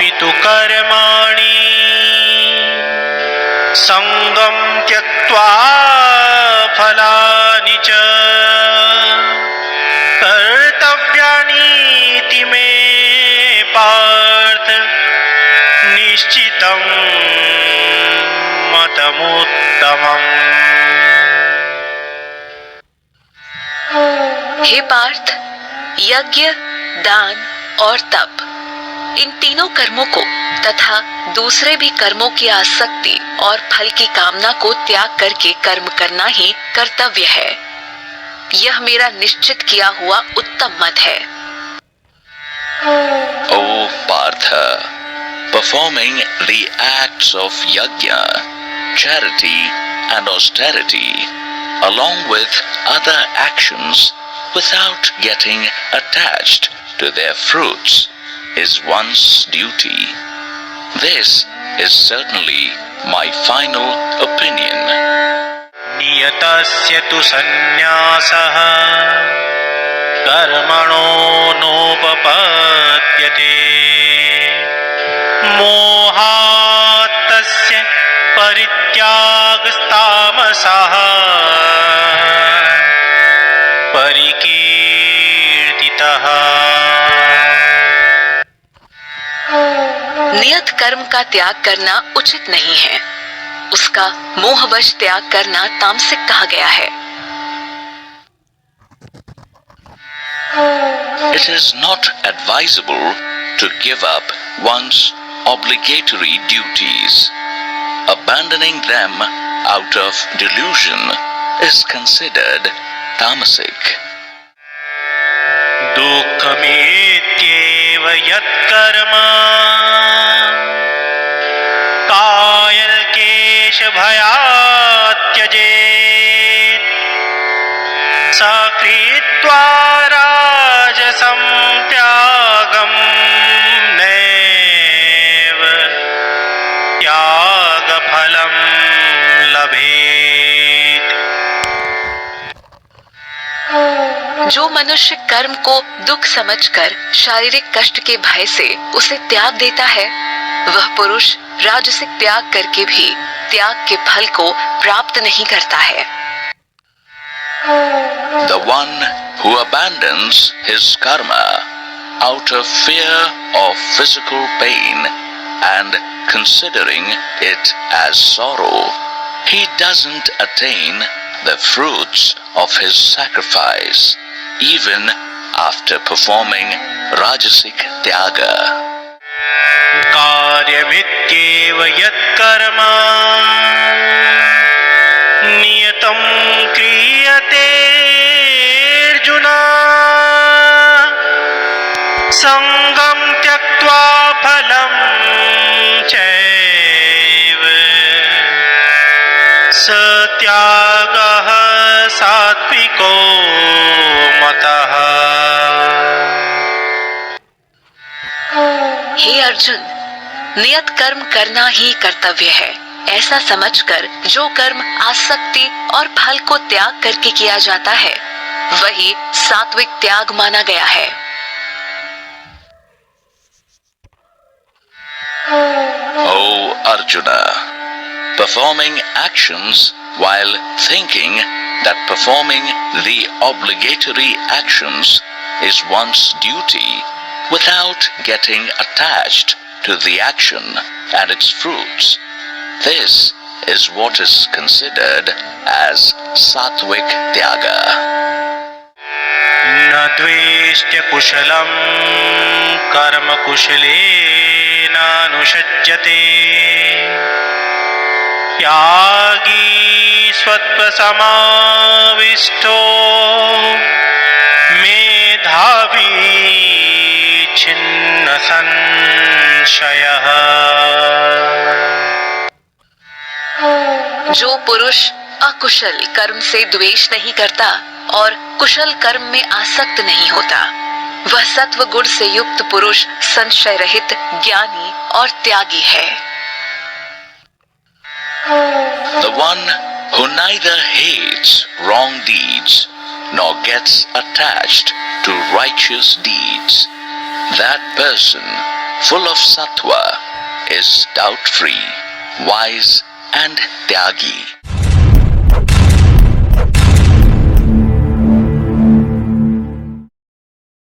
अपि तु कर्माणि संगं त्यक्त्वा फलानि च कर्तव्यानीति मे पार्थ निश्चितं मतमुत्तमम्। हे पार्थ, यज्ञ, दान और तप, इन तीनों कर्मों को तथा दूसरे भी कर्मों की आसक्ति और फल की कामना को त्याग करके कर्म करना ही कर्तव्य है। यह मेरा निश्चित किया हुआ उत्तम मत है। O Partha, performing the acts of yajna, charity and austerity, along with other actions without getting attached to their fruits, is one's duty. This is certainly my final opinion. नियतस्य तु सन्न्यासः कर्मणो नोपपद्यते मोहात् तस्य परित्यागस्तामसः परिकीर्तितः। नियत कर्म का त्याग करना उचित नहीं है। उसका मोहवश त्याग करना तामसिक कहा गया है। It is not advisable to give up one's obligatory duties. Abandoning them out of delusion is considered tamasic. दुःखमेत्येव यत्कर्म कायकेशभयात् त्यजेत् स कृत्वा राजसं त्यागं नैव त्यागफलं लभेत्। जो मनुष्य कर्म को दुख समझकर शारीरिक कष्ट के भय से उसे त्याग देता है, वह पुरुष राजसिक त्याग करके भी त्याग के फल को प्राप्त नहीं करता है। The one who abandons his karma out of fear of physical pain and considering it as sorrow, he doesn't attain the fruits of his sacrifice even after performing rajasic tyaga. कार्यमित्येव यत्कर्म नियतं क्रियते अर्जुन संगं त्यक्त्वा फलं चैव स त्यागः सात्विको मतः। हे अर्जुन, नियत कर्म करना ही कर्तव्य है। ऐसा समझकर जो कर्म आसक्ति और फल को त्याग करके किया जाता है, वही सात्विक त्याग माना गया है। O Arjuna, performing actions while thinking that performing the obligatory actions is one's duty without getting attached to the action and its fruits, this is what is considered as sattvic tyaga. न द्वेष्ट्य कुशलं कर्म कुशलेनानुषज्यते त्यागी स्वत्वसमाविष्टो मेधावी छिन्न संशयः। जो पुरुष अकुशल कर्म से द्वेष नहीं करता और कुशल कर्म में आसक्त नहीं होता, वह सत्व गुण से युक्त पुरुष संशय रहित ज्ञानी और त्यागी है। The one who neither hates wrong deeds nor gets attached to righteous deeds, that person full of sattva, is doubt-free, wise and tyagi.